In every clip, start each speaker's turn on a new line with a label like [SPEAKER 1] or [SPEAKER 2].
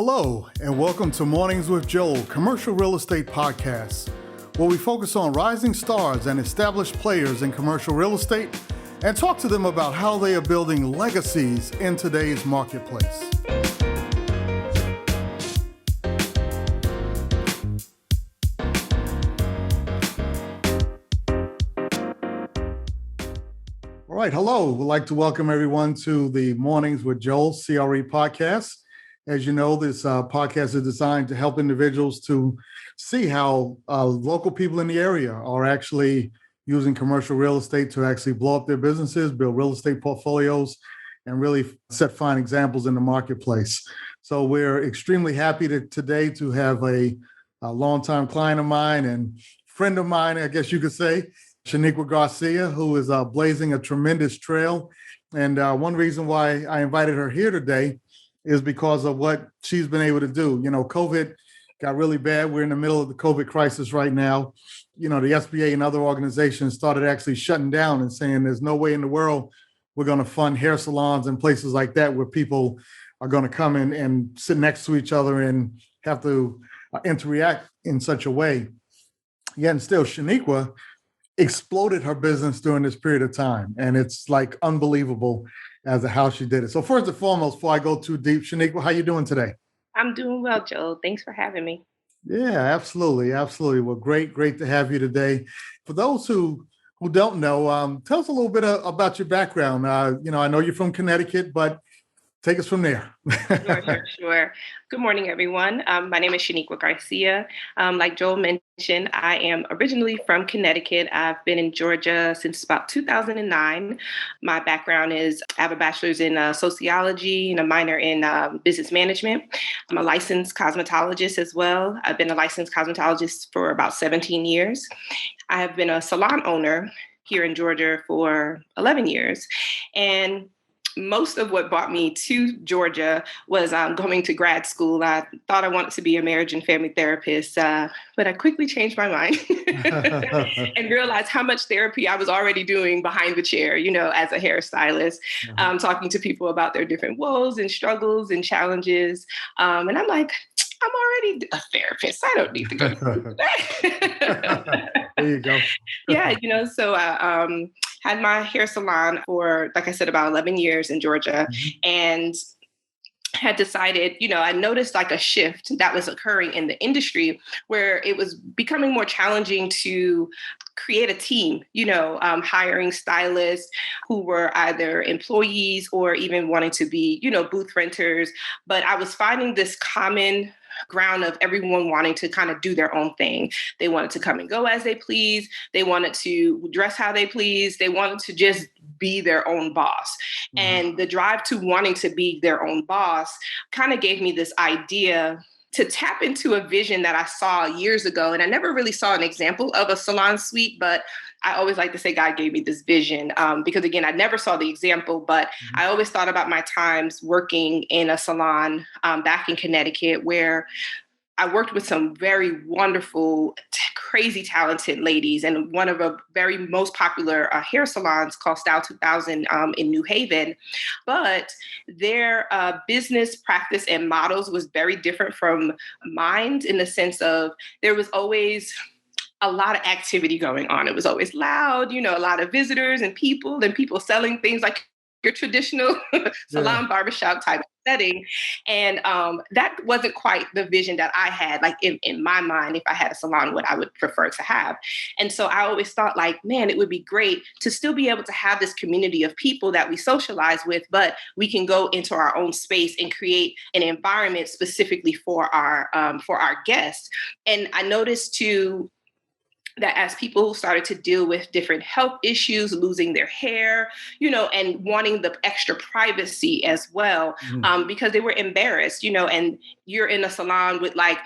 [SPEAKER 1] Hello, and welcome to Mornings with Joel, commercial real estate podcast, where we focus on rising stars and established players in commercial real estate and talk to them about how they are building legacies in today's marketplace. All right, hello. We'd like to welcome everyone to the Mornings with Joel CRE podcast. As you know, this podcast is designed to help individuals to see how local people in the area are actually using commercial real estate to actually blow up their businesses, build real estate portfolios, and really set fine examples in the marketplace. So we're extremely happy today to have a longtime client of mine and friend of mine, I guess you could say, Shaniquia Garcia, who is blazing a tremendous trail. And one reason why I invited her here today is because of what she's been able to do. You know, COVID got really bad. We're in the middle of the COVID crisis right now. You know, the SBA and other organizations started actually shutting down and saying there's no way in the world we're going to fund hair salons and places like that where people are going to come in and sit next to each other and have to interact in such a way. Yet and still, Shaniqua exploded her business during this period of time. And it's like unbelievable as to how she did it. So first and foremost, before I go too deep, Shaniqua, how you doing today?
[SPEAKER 2] I'm doing well, Joel. Thanks for having me.
[SPEAKER 1] Yeah, absolutely. Absolutely. Well, great to have you today. For those who don't know, tell us a little bit about your background. I know you're from Connecticut, but take us from there.
[SPEAKER 2] Sure. Good morning, everyone. My name is Shaniquia Garcia. Like Joel mentioned, I am originally from Connecticut. I've been in Georgia since about 2009. My background is I have a bachelor's in sociology and a minor in business management. I'm a licensed cosmetologist as well. I've been a licensed cosmetologist for about 17 years. I have been a salon owner here in Georgia for 11 years. And most of what brought me to Georgia was going to grad school. I thought I wanted to be a marriage and family therapist, but I quickly changed my mind and realized how much therapy I was already doing behind the chair, as a hairstylist, talking to people about their different woes and struggles and challenges. And I'm like, I'm already a therapist. I don't need to go to school.
[SPEAKER 1] There you go.
[SPEAKER 2] Yeah, so I had my hair salon for, like I said, about 11 years in Georgia, and had decided, I noticed like a shift that was occurring in the industry where it was becoming more challenging to create a team, hiring stylists who were either employees or even wanting to be, booth renters. But I was finding this common ground of everyone wanting to kind of do their own thing. They wanted to come and go as they please. They wanted to dress how they please. They wanted to just be their own boss. And the drive to wanting to be their own boss kind of gave me this idea to tap into a vision that I saw years ago. And I never really saw an example of a salon suite, but I always like to say God gave me this vision because, again, I never saw the example, but I always thought about my times working in a salon back in Connecticut where I worked with some very wonderful, crazy talented ladies, and one of the very most popular hair salons called Style 2000 in New Haven. But their business practice and models was very different from mine in the sense of there was always a lot of activity going on. It was always loud, a lot of visitors and people selling things like your traditional salon barbershop type of setting. And that wasn't quite the vision that I had, like in my mind, if I had a salon, what I would prefer to have. And so I always thought like, man, it would be great to still be able to have this community of people that we socialize with, but we can go into our own space and create an environment specifically for our guests. And I noticed too, that as people started to deal with different health issues, losing their hair, and wanting the extra privacy as well, because they were embarrassed, and you're in a salon with like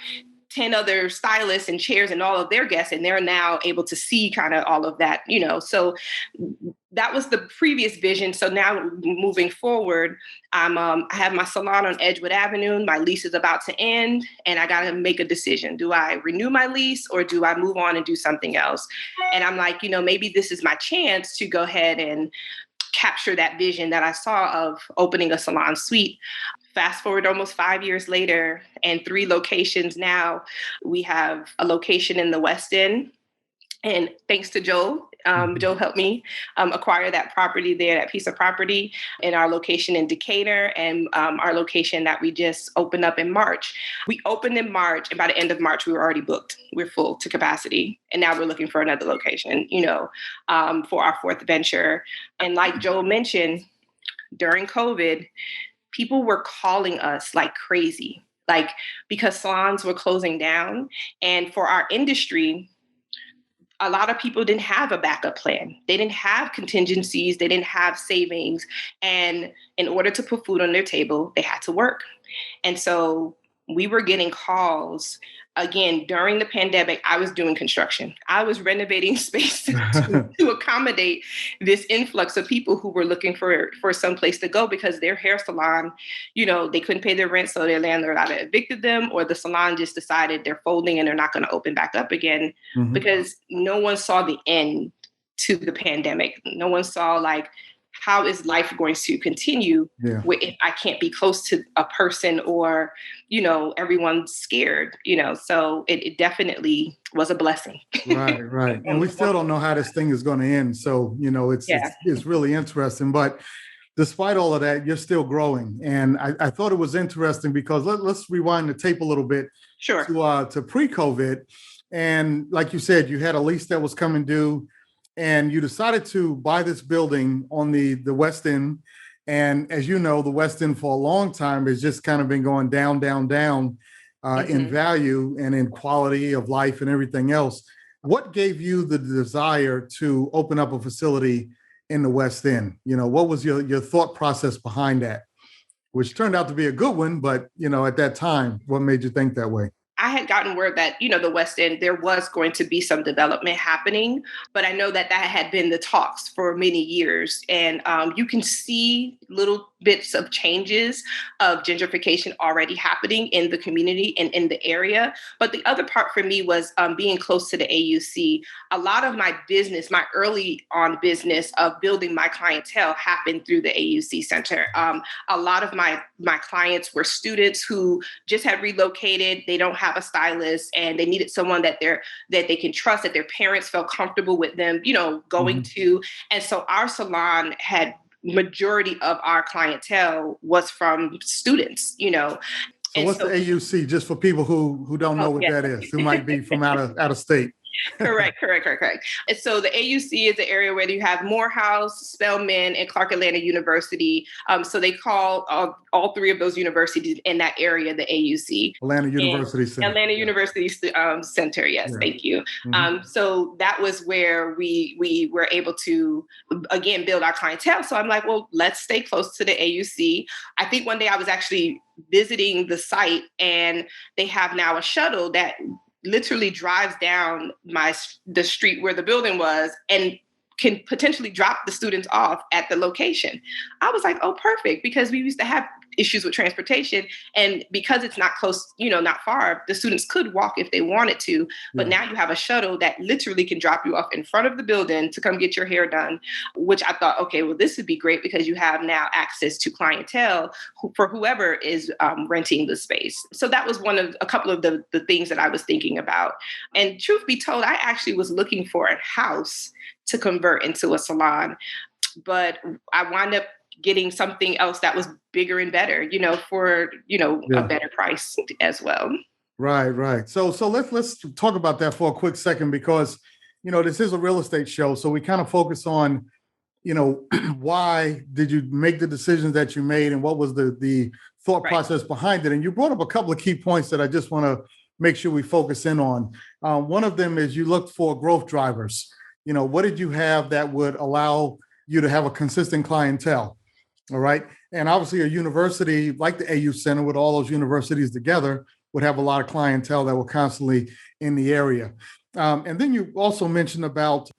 [SPEAKER 2] 10 other stylists and chairs and all of their guests, and they're now able to see kind of all of that, so that was the previous vision. So now moving forward, I have my salon on Edgewood Avenue. My lease is about to end, and I got to make a decision. Do I renew my lease or do I move on and do something else? And I'm like, maybe this is my chance to go ahead and capture that vision that I saw of opening a salon suite. fast forward almost 5 years later and 3 locations now. We have a location in the West End. And thanks to Joel, Joel helped me acquire that property there, that piece of property, in our location in Decatur, and our location that we just opened up in March. We opened in March, and by the end of March, we were already booked. We're full to capacity. And now we're looking for another location, for our fourth venture. And like Joel mentioned, during COVID, people were calling us like crazy, like because salons were closing down. And for our industry, a lot of people didn't have a backup plan. They didn't have contingencies. They didn't have savings. And in order to put food on their table, they had to work. And so we were getting calls. Again, during the pandemic, I was doing construction. I was renovating space to accommodate this influx of people who were looking for some place to go because their hair salon, they couldn't pay their rent, so their landlord either evicted them or the salon just decided they're folding and they're not going to open back up again because no one saw the end to the pandemic. No one saw how is life going to continue if I can't be close to a person or, everyone's scared, so it definitely was a blessing.
[SPEAKER 1] Right. And we still don't know how this thing is going to end. So, it's really interesting. But despite all of that, you're still growing. And I thought it was interesting because let's rewind the tape a little bit to pre-COVID. And like you said, you had a lease that was coming due. And you decided to buy this building on the West End. And as you know, the West End for a long time has just kind of been going down in value and in quality of life and everything else. What gave you the desire to open up a facility in the West End? What was your thought process behind that, which turned out to be a good one, but, at that time, what made you think that way?
[SPEAKER 2] I had gotten word that, the West End, there was going to be some development happening, but I know that had been the talks for many years. And you can see little bits of changes of gentrification already happening in the community and in the area. But the other part for me was being close to the AUC. A lot of my business, my early on business of building my clientele happened through the AUC Center. A lot of my clients were students who just had relocated. They don't have a stylist and they needed someone that they can trust, that their parents felt comfortable with them, going to. And so our salon had majority of our clientele was from students,
[SPEAKER 1] So what's the AUC, just for people who don't know what that is, who might be from out of state?
[SPEAKER 2] Correct. And so the AUC is the area where you have Morehouse, Spelman, and Clark Atlanta University. So they call all three of those universities in that area the AUC.
[SPEAKER 1] Atlanta University Center.
[SPEAKER 2] Atlanta University Center. Yes, thank you. So that was where we were able to, again, build our clientele. So I'm like, well, let's stay close to the AUC. I think one day I was actually visiting the site and they have now a shuttle that literally drives down the street where the building was and can potentially drop the students off at the location. I was like, oh, perfect, because we used to have issues with transportation. And because it's not close, not far, the students could walk if they wanted to. But now you have a shuttle that literally can drop you off in front of the building to come get your hair done, which I thought, okay, well, this would be great because you have now access to clientele for whoever is renting the space. So that was a couple of the things that I was thinking about. And truth be told, I actually was looking for a house to convert into a salon, but I wound up getting something else that was bigger and better, for, a better price as well.
[SPEAKER 1] Right. So let's talk about that for a quick second, because, this is a real estate show. So we kind of focus on, why did you make the decisions that you made and what was the thought process behind it? And you brought up a couple of key points that I just want to make sure we focus in on. One of them is you looked for growth drivers. What did you have that would allow you to have a consistent clientele? All right. And obviously a university like the AU Center with all those universities together would have a lot of clientele that were constantly in the area. And then you also mentioned about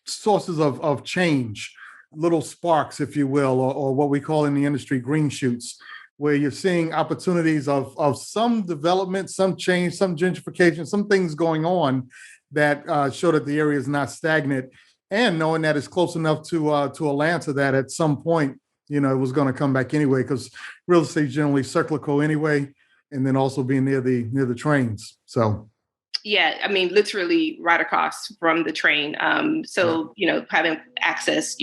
[SPEAKER 1] sources of change, little sparks, if you will, or what we call in the industry green shoots, where you're seeing opportunities of some development, some change, some gentrification, some things going on that show that the area is not stagnant, and knowing that it's close enough to Atlanta that at some point it was going to come back anyway, because real estate is generally cyclical anyway, and then also being near the trains. So
[SPEAKER 2] yeah, I mean, literally right across from the train. So, having access,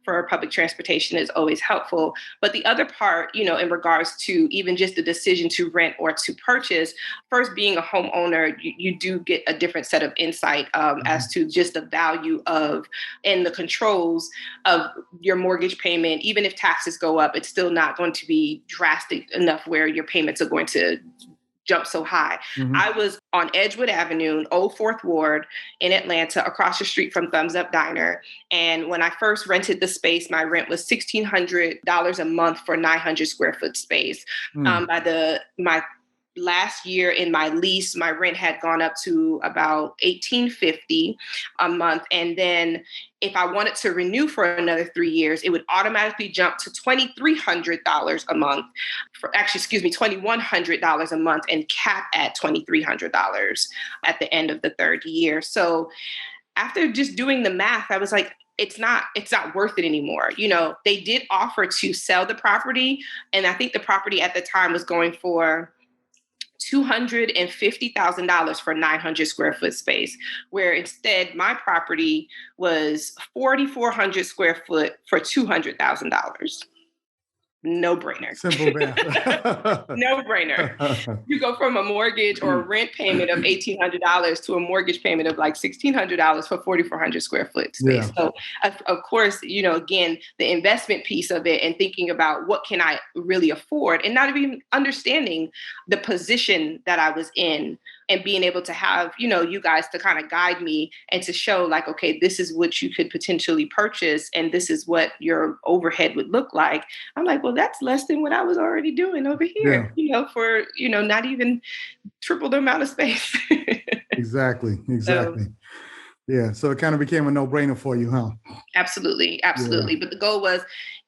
[SPEAKER 2] for public transportation is always helpful. But the other part, in regards to even just the decision to rent or to purchase, first being a homeowner, you do get a different set of insight as to just the value of and the controls of your mortgage payment. Even if taxes go up, it's still not going to be drastic enough where your payments are going to jump so high. I was on Edgewood Avenue, Old Fourth Ward in Atlanta, across the street from Thumbs Up Diner. And when I first rented the space, my rent was $1,600 a month for 900 square foot space. By my last year in my lease, my rent had gone up to about $1,850 a month. And then if I wanted to renew for another 3 years, it would automatically jump to $2,300 a month. $2,100 a month, and cap at $2,300 at the end of the third year. So after just doing the math, I was like, it's not worth it anymore. They did offer to sell the property, and I think the property at the time was going for $250,000 for 900 square foot space, where instead my property was 4,400 square foot for $200,000. No brainer.
[SPEAKER 1] Simple math.
[SPEAKER 2] No brainer. You go from a mortgage or a rent payment of $1,800 to a mortgage payment of like $1,600 for 4,400 square foot space. Yeah. So of course, again, the investment piece of it and thinking about what can I really afford, and not even understanding the position that I was in, and being able to have, you guys to kind of guide me and to show like, okay, this is what you could potentially purchase, and this is what your overhead would look like. I'm like, well, that's less than what I was already doing over here, for, not even triple the amount of space.
[SPEAKER 1] Exactly. So, yeah. So it kind of became a no-brainer for you, huh?
[SPEAKER 2] Absolutely. Yeah. But the goal was,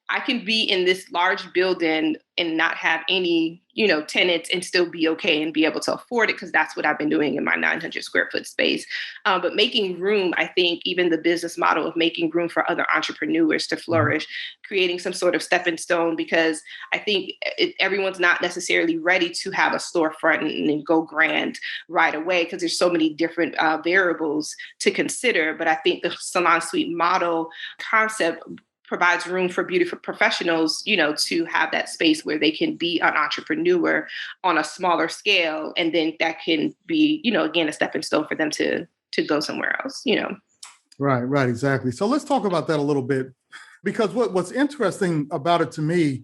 [SPEAKER 2] I can be in this large building and not have any, tenants and still be okay and be able to afford it, because that's what I've been doing in my 900 square foot space. But making room, I think even the business model of making room for other entrepreneurs to flourish, creating some sort of stepping stone, because I think everyone's not necessarily ready to have a storefront and go grand right away, because there's so many different variables to consider. But I think the salon suite model concept provides room for beautiful professionals, to have that space where they can be an entrepreneur on a smaller scale. And then that can be, again, a stepping stone for them to go somewhere else,
[SPEAKER 1] Right. Exactly. So let's talk about that a little bit, because what's interesting about it to me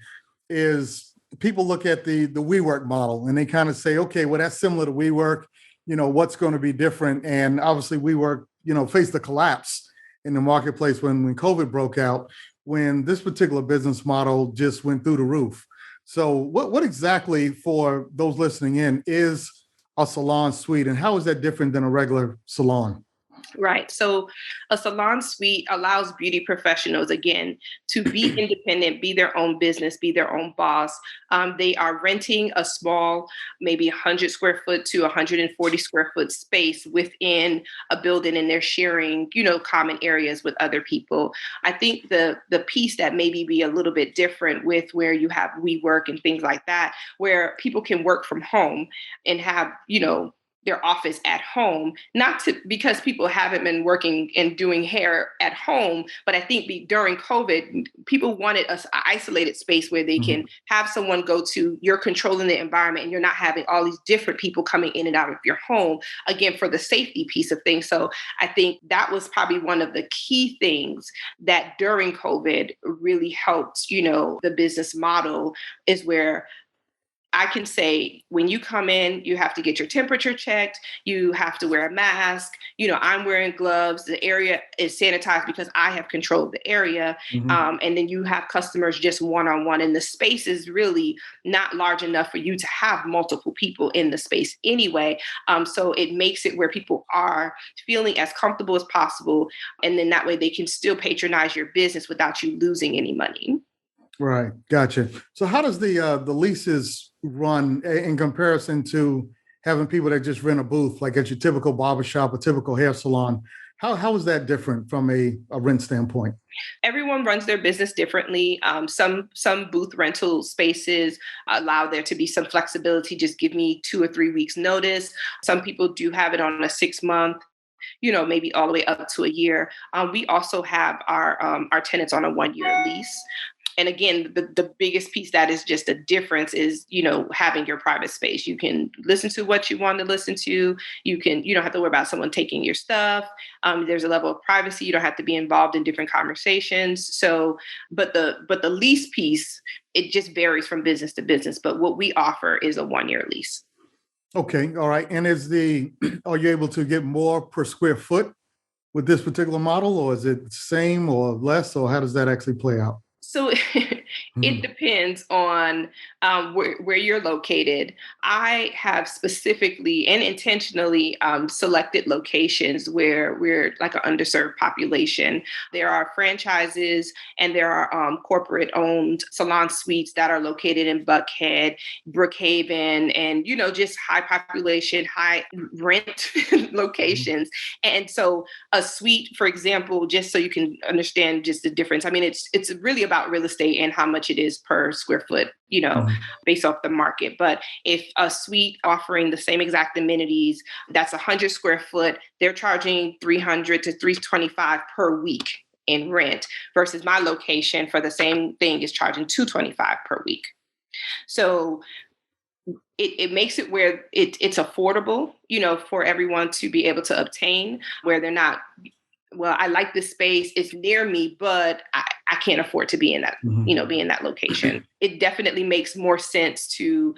[SPEAKER 1] is people look at the WeWork model and they kind of say, okay, well, that's similar to WeWork, what's going to be different? And obviously WeWork, faced the collapse in the marketplace when COVID broke out, when this particular business model just went through the roof. So what exactly, for those listening in, is a salon suite, and how is that different than a regular salon?
[SPEAKER 2] Right. So a salon suite allows beauty professionals, again, to be independent, be their own business, be their own boss. They are renting a small, maybe 100 square foot to 140 square foot space within a building, and they're sharing, common areas with other people. I think the piece that maybe be a little bit different with where you have WeWork and things like that, where people can work from home and have, their office at home, because people haven't been working and doing hair at home. But I think during COVID, people wanted an isolated space where they can have someone go to, you're controlling the environment, and you're not having all these different people coming in and out of your home, again, for the safety piece of things. So I think that was probably one of the key things that during COVID really helped, the business model, is where I can say, when you come in, you have to get your temperature checked. You have to wear a mask. I'm wearing gloves. The area is sanitized because I have control of the area. And then you have customers just one-on-one, and the space is really not large enough for you to have multiple people in the space anyway. So it makes it where people are feeling as comfortable as possible. And then that way they can still patronize your business without you losing any money.
[SPEAKER 1] Right. Gotcha. So how does the leases run in comparison to having people that just rent a booth, like at your typical barbershop or typical hair salon? How is that different from a rent standpoint?
[SPEAKER 2] Everyone runs their business differently. Some booth rental spaces allow there to be some flexibility. Just give me 2 or 3 weeks notice. Some people do have it on a 6 month, maybe all the way up to a year. We also have our tenants on a 1 year lease. And again, the biggest piece that is just a difference is, having your private space. You can listen to what you want to listen to. You don't have to worry about someone taking your stuff. There's a level of privacy. You don't have to be involved in different conversations. So, but the lease piece, it just varies from business to business. But what we offer is a 1 year lease.
[SPEAKER 1] Okay. All right. And are you able to get more per square foot with this particular model, or is it the same or less, or how does that actually play out?
[SPEAKER 2] So it depends on where you're located. I have specifically and intentionally selected locations where we're like an underserved population. There are franchises and there are corporate owned salon suites that are located in Buckhead, Brookhaven, and, just high population, high rent locations. And so a suite, for example, just so you can understand just the difference. I mean, it's really about real estate and how much it is per square foot, based off the market. But if a suite offering the same exact amenities, that's 100 square foot, they're charging 300 to 325 per week in rent, versus my location for the same thing is charging 225 per week. So it makes it where it's affordable, for everyone to be able to obtain, where they're not, well, I like this space, it's near me, but I can't afford to be in that, be in that location. It definitely makes more sense to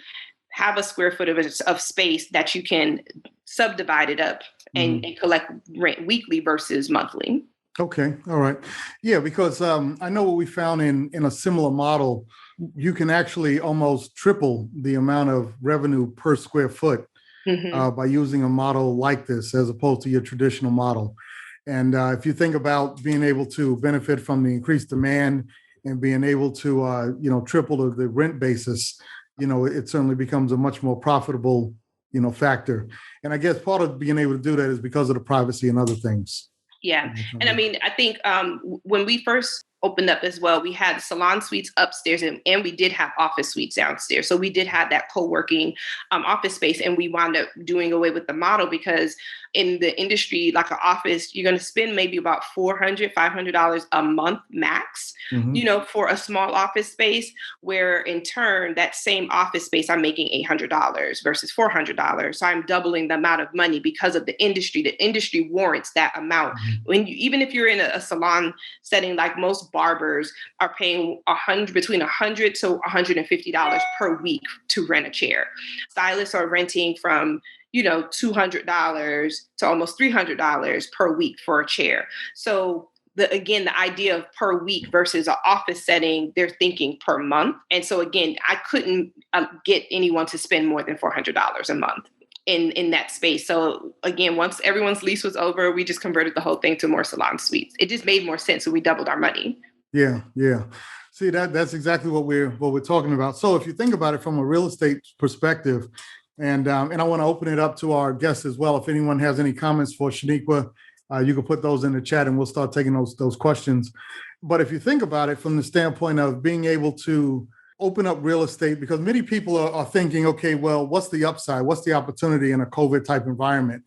[SPEAKER 2] have a square foot of space that you can subdivide it up and collect rent weekly versus monthly.
[SPEAKER 1] Okay. All right. Yeah, because I know what we found in a similar model, you can actually almost triple the amount of revenue per square foot by using a model like this as opposed to your traditional model. And if you think about being able to benefit from the increased demand and being able to, triple the rent basis, it certainly becomes a much more profitable, factor. And I guess part of being able to do that is because of the privacy and other things.
[SPEAKER 2] Yeah. And I mean, I think when we first opened up as well, we had salon suites upstairs and we did have office suites downstairs. So we did have that co-working office space, and we wound up doing away with the model because in the industry, like an office, you're going to spend maybe about $400, $500 a month max, for a small office space, where in turn, that same office space, I'm making $800 versus $400. So I'm doubling the amount of money because of the industry. The industry warrants that amount. Even if you're in a salon setting, like most barbers are paying between $100 to $150 per week to rent a chair. Stylists are renting from $200 to almost $300 per week for a chair. So the idea of per week versus an office setting, they're thinking per month. And so again, I couldn't get anyone to spend more than $400 a month in that space. So again, once everyone's lease was over, we just converted the whole thing to more salon suites. It just made more sense. So we doubled our money.
[SPEAKER 1] Yeah. Yeah. See, that's exactly what we're talking about. So if you think about it from a real estate perspective, and I want to open it up to our guests as well. If anyone has any comments for Shaniqua, you can put those in the chat and we'll start taking those questions. But if you think about it from the standpoint of being able to open up real estate, because many people are thinking, okay, well, what's the upside? What's the opportunity in a COVID type environment?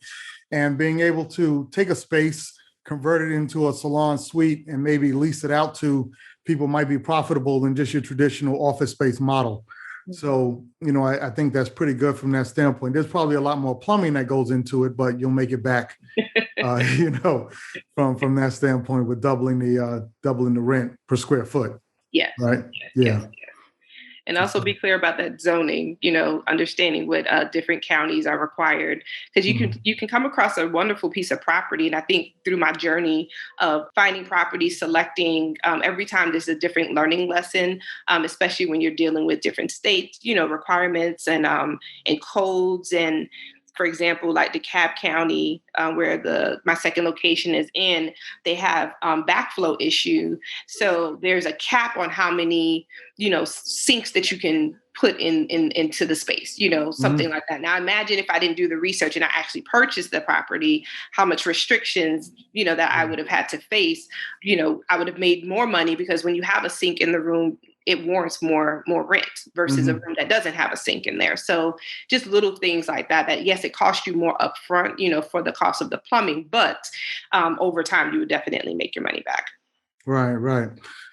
[SPEAKER 1] And being able to take a space, convert it into a salon suite, and maybe lease it out to people might be profitable than just your traditional office space model. So, I think that's pretty good from that standpoint. There's probably a lot more plumbing that goes into it, but you'll make it back, from that standpoint with doubling the rent per square foot.
[SPEAKER 2] Yes.
[SPEAKER 1] Right.
[SPEAKER 2] Yes, yes. And also be clear about that zoning, understanding what different counties are required, because you can come across a wonderful piece of property. And I think through my journey of finding properties, selecting, every time there's a different learning lesson, especially when you're dealing with different states, requirements and codes. And For example, like DeKalb County, where my second location is in, they have backflow issue. So there's a cap on how many, sinks that you can put into the space, something like that. Now imagine if I didn't do the research and I actually purchased the property, how much restrictions, that I would have had to face. I would have made more money, because when you have a sink in the room, it warrants more rent versus a room that doesn't have a sink in there. So just little things like that, yes, it costs you more upfront, for the cost of the plumbing, but over time, you would definitely make your money back.
[SPEAKER 1] Right.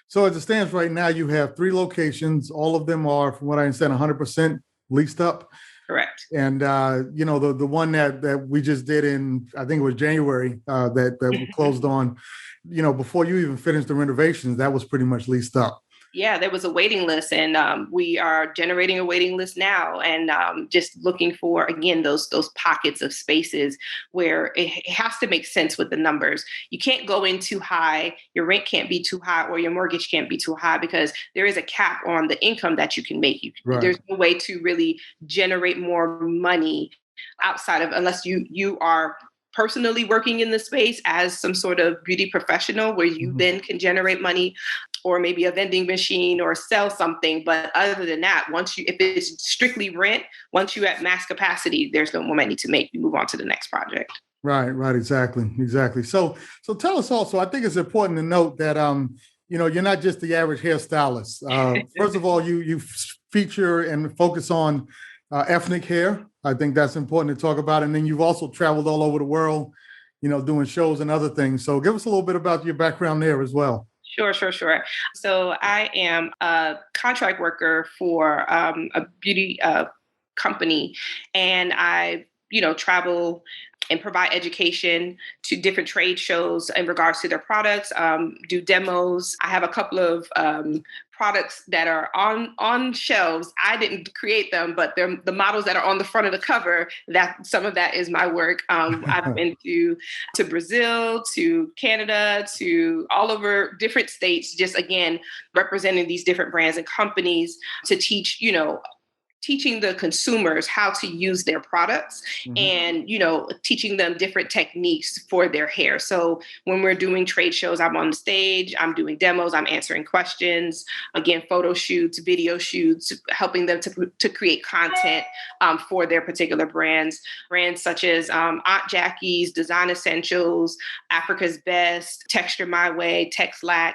[SPEAKER 1] So as it stands right now, you have 3 locations. All of them are, from what I understand, 100% leased up.
[SPEAKER 2] Correct.
[SPEAKER 1] And, the one that we just did in, I think it was January, that we closed on, before you even finished the renovations, that was pretty much leased up.
[SPEAKER 2] Yeah, there was a waiting list, and we are generating a waiting list now, and just looking for, again, those pockets of spaces where it has to make sense with the numbers. You can't go in too high, your rent can't be too high, or your mortgage can't be too high, because there is a cap on the income that you can make.
[SPEAKER 1] Right.
[SPEAKER 2] There's no way to really generate more money outside of, unless you are personally working in the space as some sort of beauty professional, where you then can generate money, or maybe a vending machine, or sell something. But other than that, if it's strictly rent, once you're at max capacity, there's no more money to make. You move on to the next project.
[SPEAKER 1] Right. Exactly. So tell us also, I think it's important to note that, you're not just the average hairstylist. First of all, you feature and focus on ethnic hair. I think that's important to talk about. And then you've also traveled all over the world, doing shows and other things. So give us a little bit about your background there as well.
[SPEAKER 2] Sure. So I am a contract worker for a beauty company, and I, travel and provide education to different trade shows in regards to their products, do demos. I have a couple of products that are on shelves. I didn't create them, but they're the models that are on the front of the cover. That some of that is my work. I've been to Brazil, to Canada, to all over different states, just again, representing these different brands and companies to teaching the consumers how to use their products, and, teaching them different techniques for their hair. So when we're doing trade shows, I'm on the stage, I'm doing demos, I'm answering questions, again, photo shoots, video shoots, helping them to create content for their particular brands such as Aunt Jackie's, Design Essentials, Africa's Best, Texture My Way, Texlax.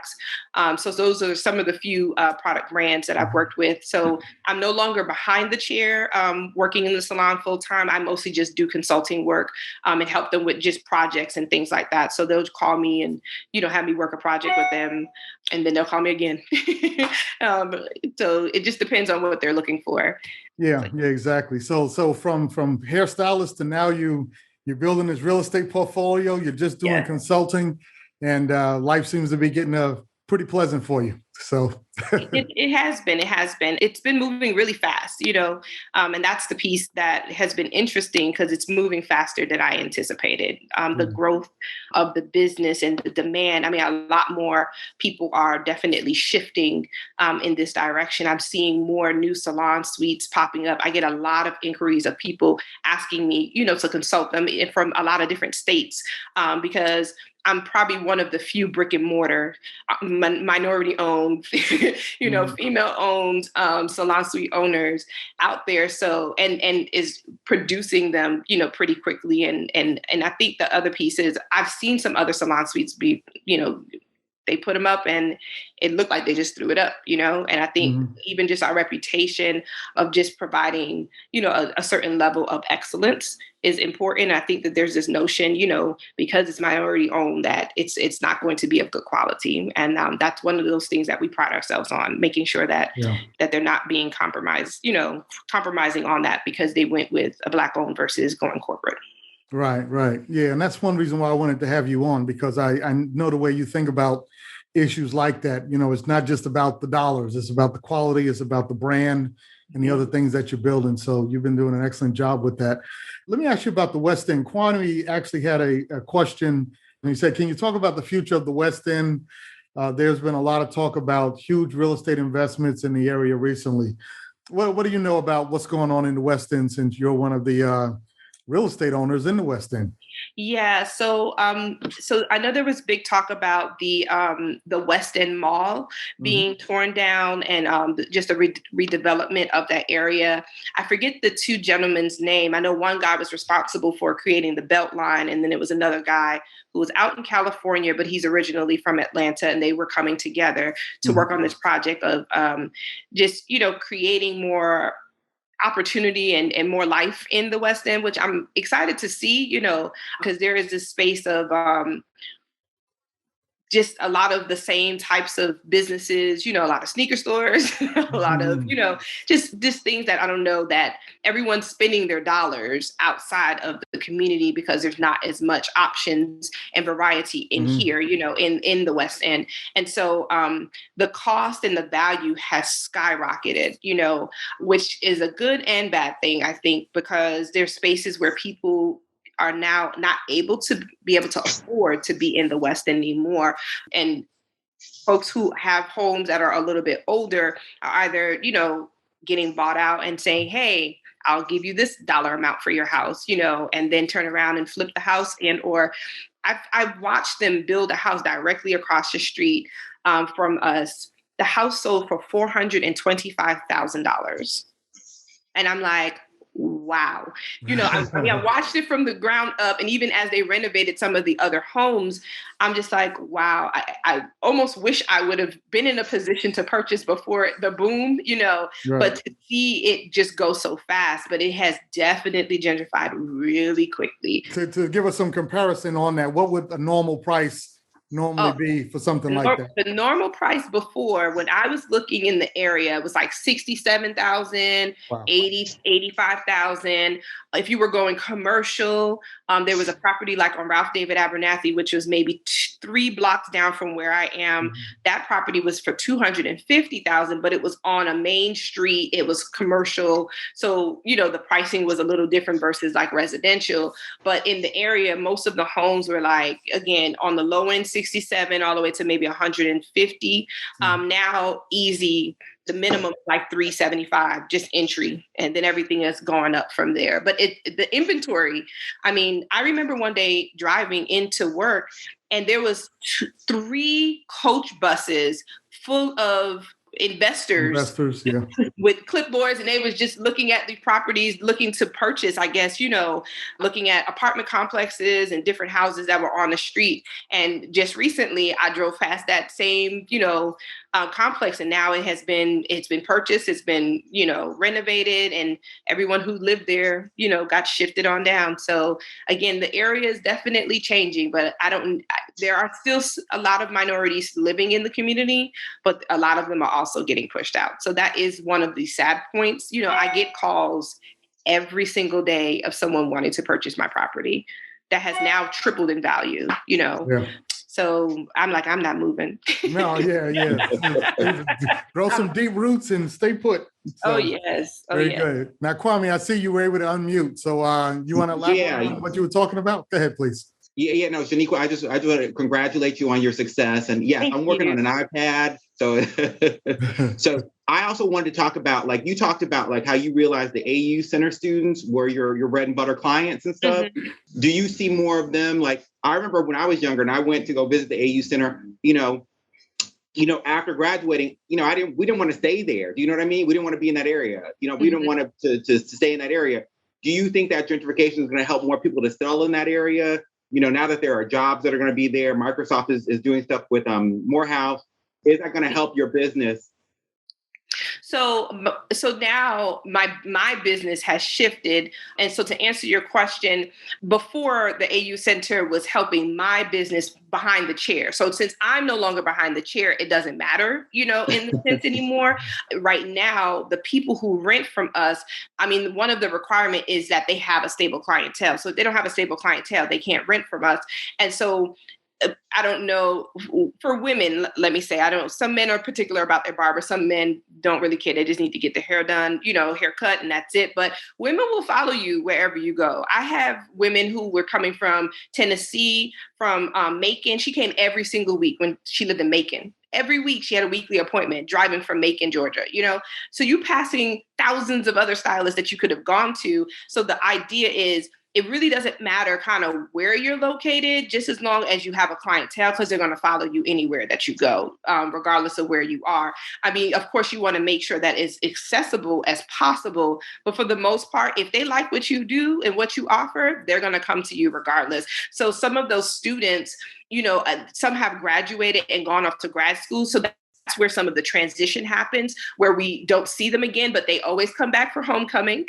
[SPEAKER 2] So those are some of the few product brands that I've worked with. So I'm no longer behind the chair working in the salon full time. I mostly just do consulting work and help them with just projects and things like that. So they'll call me and, have me work a project with them, and then they'll call me again. So it just depends on what they're looking for.
[SPEAKER 1] Yeah, exactly. So from hairstylist to now you're building this real estate portfolio, you're just doing consulting, and life seems to be getting pretty pleasant for you. So
[SPEAKER 2] it has been. It's been moving really fast, and that's the piece that has been interesting, because it's moving faster than I anticipated. The growth of the business and the demand. I mean, a lot more people are definitely shifting in this direction. I'm seeing more new salon suites popping up. I get a lot of inquiries of people asking me, to consult them from a lot of different states, because I'm probably one of the few brick and mortar, minority owned, female owned salon suite owners out there. So, and is producing them, pretty quickly. And I think the other piece is I've seen some other salon suites be, they put them up and it looked like they just threw it up, and I think even just our reputation of just providing, a certain level of excellence is important. I think that there's this notion, because it's minority owned, that it's not going to be of good quality. And that's one of those things that we pride ourselves on, making sure that that they're not being compromised, compromising on that because they went with a Black owned versus going corporate.
[SPEAKER 1] Right. Yeah. And that's one reason why I wanted to have you on, because I know the way you think about issues like that. It's not just about the dollars, it's about the quality, it's about the brand and the other things that you're building. So you've been doing an excellent job with that. Let me ask you about the West End. Kwame actually had a question, and he said, can you talk about the future of the West End? There's been a lot of talk about huge real estate investments in the area recently. What do you know about what's going on in the West End, since you're one of the real estate owners in the West End.
[SPEAKER 2] Yeah, so I know there was big talk about the West End Mall being torn down and just a redevelopment of that area. I forget the two gentlemen's name. I know one guy was responsible for creating the Beltline, and then it was another guy who was out in California, but he's originally from Atlanta, and they were coming together to work on this project of just creating more opportunity and more life in the West End, which I'm excited to see, because there is this space of just a lot of the same types of businesses, a lot of sneaker stores, a lot of, just things that I don't know that everyone's spending their dollars outside of the community because there's not as much options and variety in here, in the West End. And so the cost and the value has skyrocketed, which is a good and bad thing, I think, because there's spaces where people are now not able to afford to be in the West End anymore. And folks who have homes that are a little bit older are either, getting bought out and saying, hey, I'll give you this dollar amount for your house, and then turn around and flip the house. Or I've watched them build a house directly across the street from us. The house sold for $425,000. And I'm like, wow. I watched it from the ground up. And even as they renovated some of the other homes, I'm just like, wow, I almost wish I would have been in a position to purchase before the boom,
[SPEAKER 1] Right.
[SPEAKER 2] But to see it just go so fast, but it has definitely gentrified really quickly.
[SPEAKER 1] To give us some comparison on that, what would a normal price normally be for something like that?
[SPEAKER 2] The normal price before, when I was looking in the area, was like 67,000,
[SPEAKER 1] wow.
[SPEAKER 2] 85,000. If you were going commercial, there was a property like on Ralph David Abernathy, which was maybe 3 blocks down from where I am. That property was for 250,000, but it was on a main street. It was commercial. So, the pricing was a little different versus like residential. But in the area, most of the homes were like, again, on the low end, 67 all the way to maybe 150. Now easy, the minimum like 375, just entry. And then everything has gone up from there. But the inventory, I remember one day driving into work and there was 3 coach buses full of investors
[SPEAKER 1] yeah.
[SPEAKER 2] with clipboards, and they was just looking at the properties, looking to purchase, I guess, looking at apartment complexes and different houses that were on the street. And just recently I drove past that same, complex, and now it's been purchased, it's been, renovated, and everyone who lived there, got shifted on down. So again, the area is definitely changing, but there are still a lot of minorities living in the community, but a lot of them are also getting pushed out. So that is one of the sad points. I get calls every single day of someone wanting to purchase my property that has now tripled in value,
[SPEAKER 1] Yeah.
[SPEAKER 2] So I'm like, I'm not moving.
[SPEAKER 1] No, yeah. Grow some deep roots and stay put. So,
[SPEAKER 2] oh, yes.
[SPEAKER 1] Very good. Now, Kwame, I see you were able to unmute. So you want to elaborate on what you were talking about? Go ahead, please.
[SPEAKER 3] No, Shaniqua, I just want to congratulate you on your success. And I'm working on an iPad. So so I also wanted to talk about, like, you talked about like how you realized the AU Center students were your bread and butter clients and stuff. Do you see more of them? Like, I remember when I was younger and I went to go visit the AU Center, after graduating, we didn't want to stay there. Do you know what I mean? We didn't want to be in that area. We didn't want to stay in that area. Do you think that gentrification is going to help more people to settle in that area? Now that there are jobs that are going to be there, Microsoft is doing stuff with Morehouse. Is that going to help your business?
[SPEAKER 2] So now my business has shifted. And so to answer your question, before the AU Center was helping my business behind the chair. So since I'm no longer behind the chair, it doesn't matter, in the sense anymore. Right now, the people who rent from us, one of the requirement is that they have a stable clientele. So if they don't have a stable clientele, they can't rent from us. And so I don't know, for women, let me say, I don't know, some men are particular about their barber. Some men don't really care. They just need to get their hair done, haircut, and that's it. But women will follow you wherever you go. I have women who were coming from Tennessee, from Macon. She came every single week when she lived in Macon. Every week she had a weekly appointment driving from Macon, Georgia, So you passing thousands of other stylists that you could have gone to. So the idea is, it really doesn't matter kind of where you're located, just as long as you have a clientele, because they're going to follow you anywhere that you go, regardless of where you are. I mean, of course, you want to make sure that it's accessible as possible. But for the most part, if they like what you do and what you offer, they're going to come to you regardless. So some of those students, some have graduated and gone off to grad school. So that's where some of the transition happens, where we don't see them again, but they always come back for homecoming.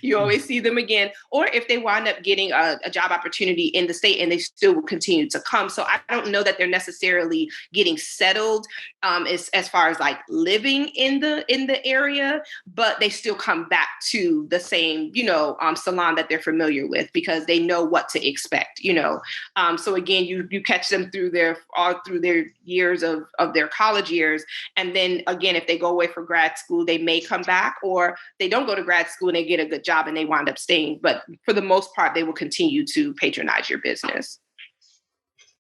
[SPEAKER 2] You always see them again. Or if they wind up getting a job opportunity in the state and they still will continue to come. So I don't know that they're necessarily getting settled as far as like living in the area, but they still come back to the same, salon that they're familiar with because they know what to expect, So again, you catch them all through their years of their college years. And then again, if they go away for grad school, they may come back, or they don't go to grad school and they get a good job and they wind up staying. But for the most part, they will continue to patronize your business.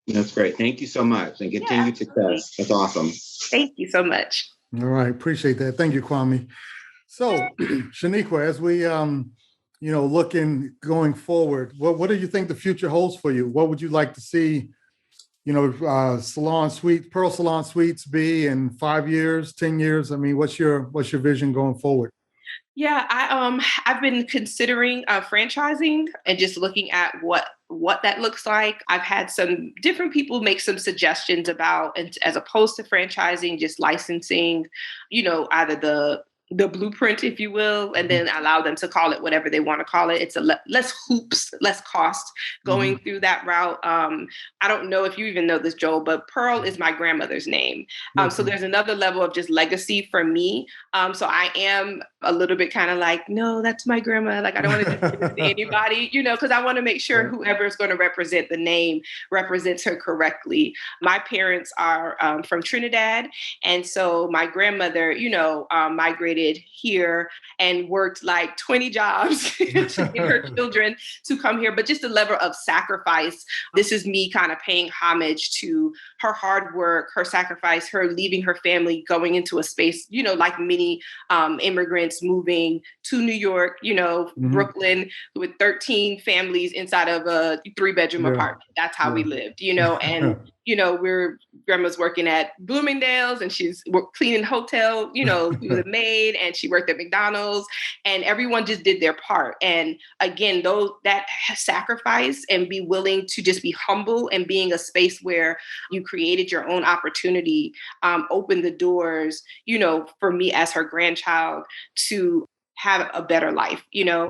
[SPEAKER 3] That's great. Thank you so much, and continued success. That's awesome.
[SPEAKER 2] Thank you so much.
[SPEAKER 1] All right. Appreciate that. Thank you, Kwame. So Shaniqua, as we, looking going forward, what do you think the future holds for you? What would you like to see, Pearl Salon Suites be in 5 years, 10 years? I mean, what's your vision going forward?
[SPEAKER 2] Yeah, I've been considering franchising and just looking at what that looks like. I've had some different people make some suggestions about, and as opposed to franchising, just licensing, either the blueprint, if you will, and then allow them to call it whatever they want to call it. It's less hoops, less cost going through that route. I don't know if you even know this, Joel, but Pearl is my grandmother's name. So there's another level of just legacy for me. So I am a little bit kind of like, no, that's my grandma. Like, I don't want to do this to anybody, because I want to make sure whoever is going to represent the name represents her correctly. My parents are from Trinidad. And so my grandmother, migrated here and worked like 20 jobs to get her children to come here. But just a level of sacrifice. This is me kind of paying homage to her hard work, her sacrifice, her leaving her family, going into a space, like many immigrants moving to New York, Brooklyn, with 13 families inside of a 3-bedroom apartment. That's how we lived, and grandma's working at Bloomingdale's and she's cleaning hotel, she was a maid and she worked at McDonald's, and everyone just did their part. And again, that sacrifice and be willing to just be humble and being a space where you created your own opportunity, opened the doors, for me as her grandchild to have a better life,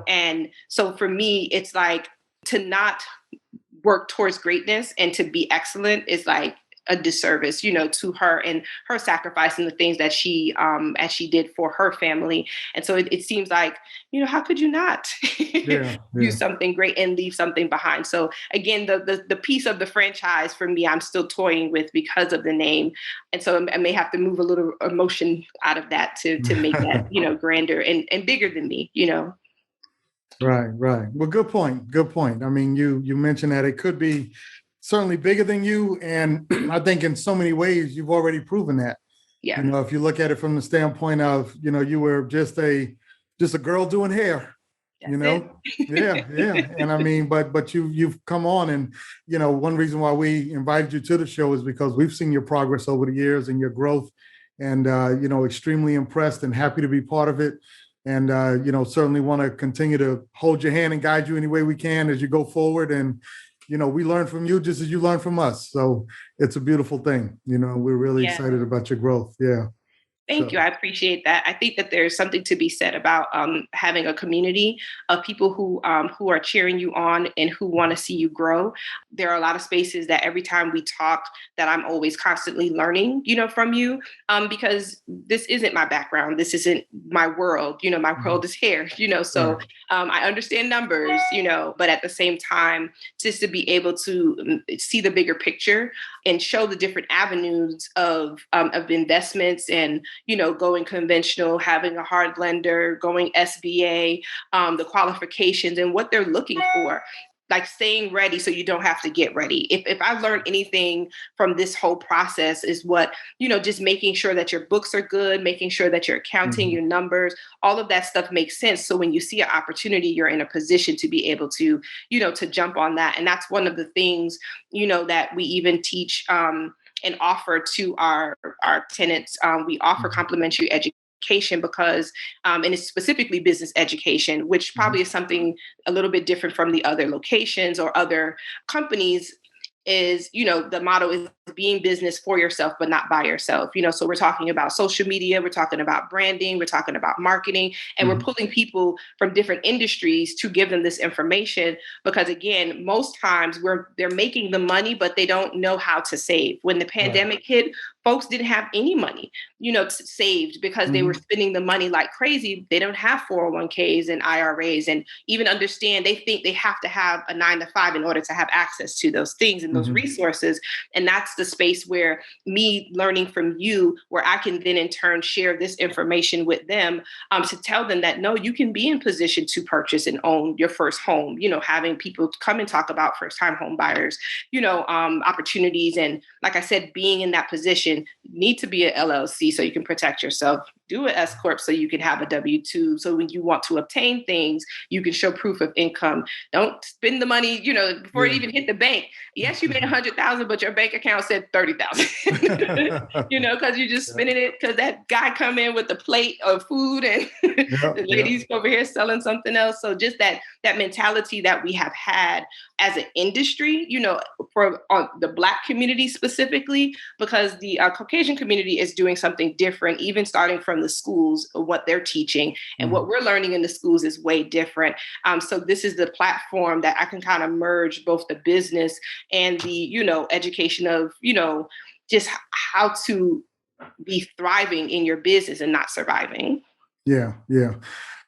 [SPEAKER 2] And so for me, it's like to not work towards greatness and to be excellent is like a disservice, to her and her sacrifice and the things that she did for her family. And so it seems like, how could you not do something great and leave something behind? So again, the piece of the franchise for me, I'm still toying with because of the name. And so I may have to move a little emotion out of that to make that, grander and bigger than me,
[SPEAKER 1] Right. Well, good point. I mean, you mentioned that it could be certainly bigger than you. And I think in so many ways, you've already proven that.
[SPEAKER 2] Yeah.
[SPEAKER 1] If you look at it from the standpoint of, you were just a girl doing hair, Yeah. And I mean, but you've come on, and, one reason why we invited you to the show is because we've seen your progress over the years and your growth, and, extremely impressed and happy to be part of it. And, certainly want to continue to hold your hand and guide you any way we can as you go forward. And, we learn from you just as you learn from us. So it's a beautiful thing. We're really excited about your growth. Yeah.
[SPEAKER 2] Thank you. I appreciate that. I think that there's something to be said about having a community of people who are cheering you on and who want to see you grow. There are a lot of spaces that every time we talk that I'm always constantly learning, from you, because this isn't my background. This isn't my world. My world is hair, so I understand numbers, but at the same time, just to be able to see the bigger picture and show the different avenues of investments and, going conventional, having a hard blender, going SBA, the qualifications and what they're looking for. like staying ready so you don't have to get ready. If I learned anything from this whole process is what, just making sure that your books are good, making sure that you're counting your numbers, all of that stuff makes sense. So when you see an opportunity, you're in a position to be able to, to jump on that. And that's one of the things, that we even teach and offer to our tenants. We offer complimentary education because, and it's specifically business education, which probably is something a little bit different from the other locations or other companies. Is, the motto is being business for yourself, but not by yourself. So we're talking about social media, we're talking about branding, we're talking about marketing, and we're pulling people from different industries to give them this information. Because again, most times they're making the money, but they don't know how to save. When the pandemic hit, folks didn't have any money, saved because they were spending the money like crazy. They don't have 401ks and IRAs, and even understand they think they have to have a 9-to-5 in order to have access to those things and those resources. And that's the space where me learning from you, where I can then in turn share this information with them, to tell them that, no, you can be in position to purchase and own your first home, having people come and talk about first time home buyers, opportunities. And like I said, being in that position, need to be an LLC so you can protect yourself. Do an S Corp so you can have a W-2. So when you want to obtain things, you can show proof of income. Don't spend the money, before it even hit the bank. Yes, you made 100,000, but your bank account said 30,000. Because you're just spending it because that guy come in with a plate of food and the ladies over here selling something else. So just that mentality that we have had as an industry, for the Black community specifically, because the Caucasian community is doing something different, even starting from the schools, what they're teaching and what we're learning in the schools is way different. So this is the platform that I can kind of merge both the business and the, education of, just how to be thriving in your business and not surviving.
[SPEAKER 1] Yeah.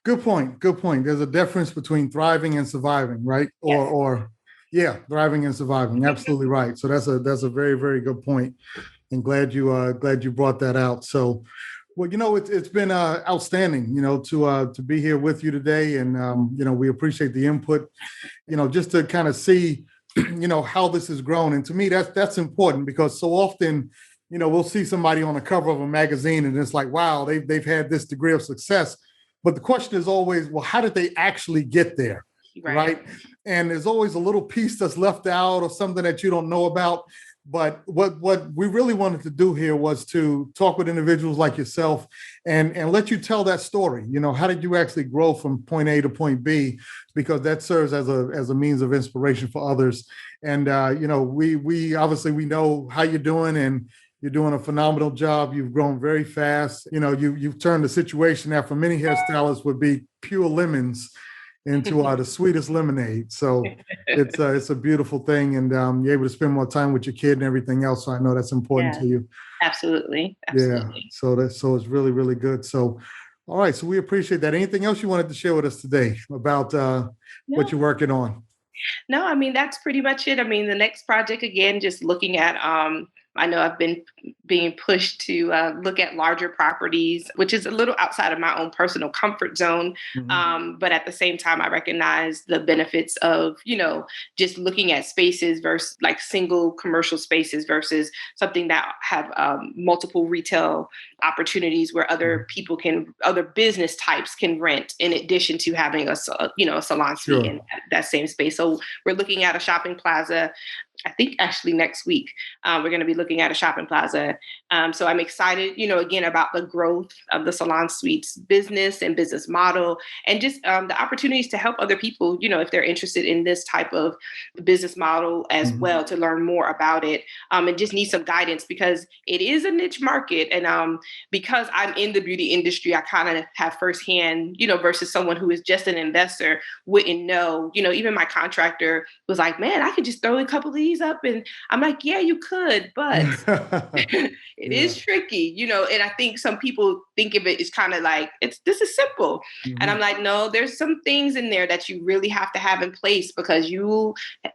[SPEAKER 1] Good point. There's a difference between thriving and surviving, right?
[SPEAKER 2] Yes.
[SPEAKER 1] Thriving and surviving. Absolutely right. So that's a very, very good point. And glad you brought that out. So, well, it's been outstanding, to be here with you today. And, we appreciate the input, just to kind of see, how this has grown. And to me, that's important because so often, we'll see somebody on the cover of a magazine and it's like, wow, they've had this degree of success. But the question is always, well, how did they actually get there? Right. And there's always a little piece that's left out or something that you don't know about. But what we really wanted to do here was to talk with individuals like yourself and let you tell that story. How did you actually grow from point A to point B? Because that serves as a means of inspiration for others. And, we obviously we know how you're doing and you're doing a phenomenal job. You've grown very fast. You've turned a situation that for many hairstylists would be pure lemons into the sweetest lemonade. So it's a beautiful thing. And you're able to spend more time with your kid and everything else. So I know that's important to you.
[SPEAKER 2] Absolutely.
[SPEAKER 1] Yeah. So it's really, really good. So, all right. So we appreciate that. Anything else you wanted to share with us today about what you're working on?
[SPEAKER 2] No, I mean, that's pretty much it. I mean, the next project, again, just looking at, I know I've been being pushed to look at larger properties, which is a little outside of my own personal comfort zone. But at the same time, I recognize the benefits of, just looking at spaces versus like single commercial spaces versus something that have multiple retail opportunities where other business types can rent in addition to having a salon suite in that same space. So we're looking at a shopping plaza. I think actually next week, we're going to be looking at a shopping plaza. So I'm excited, again, about the growth of the Salon Suites business and business model and just the opportunities to help other people, if they're interested in this type of business model as well, to learn more about it and just need some guidance because it is a niche market. And because I'm in the beauty industry, I kind of have firsthand, versus someone who is just an investor wouldn't know, even my contractor was like, man, I could just throw a couple of these up? And I'm like, yeah, you could, but it is tricky, and I think some people think of it as kind of like, this is simple. And I'm like, no, there's some things in there that you really have to have in place, because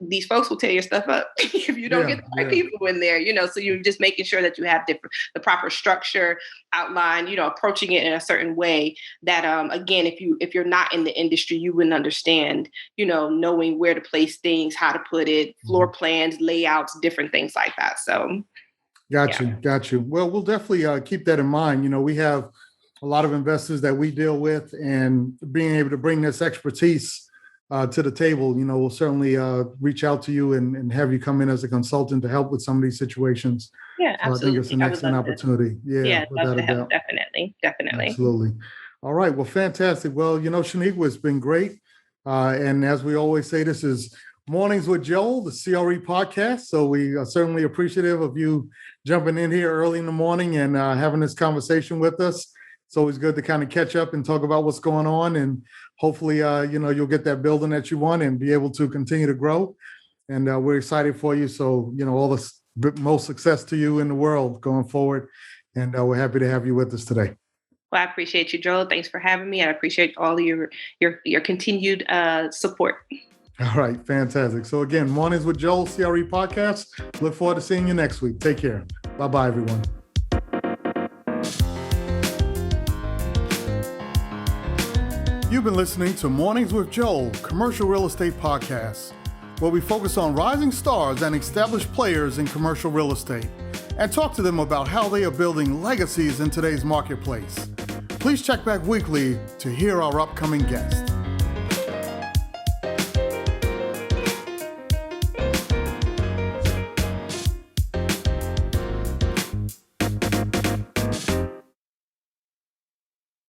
[SPEAKER 2] these folks will tear your stuff up if you don't get the right people in there, so you're just making sure that you have the proper structure outlined, approaching it in a certain way that, again, if you're not in the industry, you wouldn't understand, knowing where to place things, how to put it, floor plans, layouts, different things like that. So. Got
[SPEAKER 1] you. Well, we'll definitely keep that in mind. We have a lot of investors that we deal with, and being able to bring this expertise to the table, we'll certainly reach out to you and have you come in as a consultant to help with some of these situations.
[SPEAKER 2] Yeah, absolutely.
[SPEAKER 1] I think it's an excellent opportunity.
[SPEAKER 2] Yeah, without a doubt. Definitely.
[SPEAKER 1] Absolutely. All right. Well, fantastic. Well, Shaniqua, it's been great. And as we always say, this is Mornings with Joel, the CRE podcast. So we are certainly appreciative of you jumping in here early in the morning and having this conversation with us. It's always good to kind of catch up and talk about what's going on. And hopefully, you'll get that building that you want and be able to continue to grow. And we're excited for you. So, all the most success to you in the world going forward. And we're happy to have you with us today.
[SPEAKER 2] Well, I appreciate you, Joel. Thanks for having me. I appreciate all of your continued support.
[SPEAKER 1] All right. Fantastic. So again, Mornings with Joel, CRE podcast. Look forward to seeing you next week. Take care. Bye-bye, everyone. You've been listening to Mornings with Joel, commercial real estate podcast, where we focus on rising stars and established players in commercial real estate and talk to them about how they are building legacies in today's marketplace. Please check back weekly to hear our upcoming guests.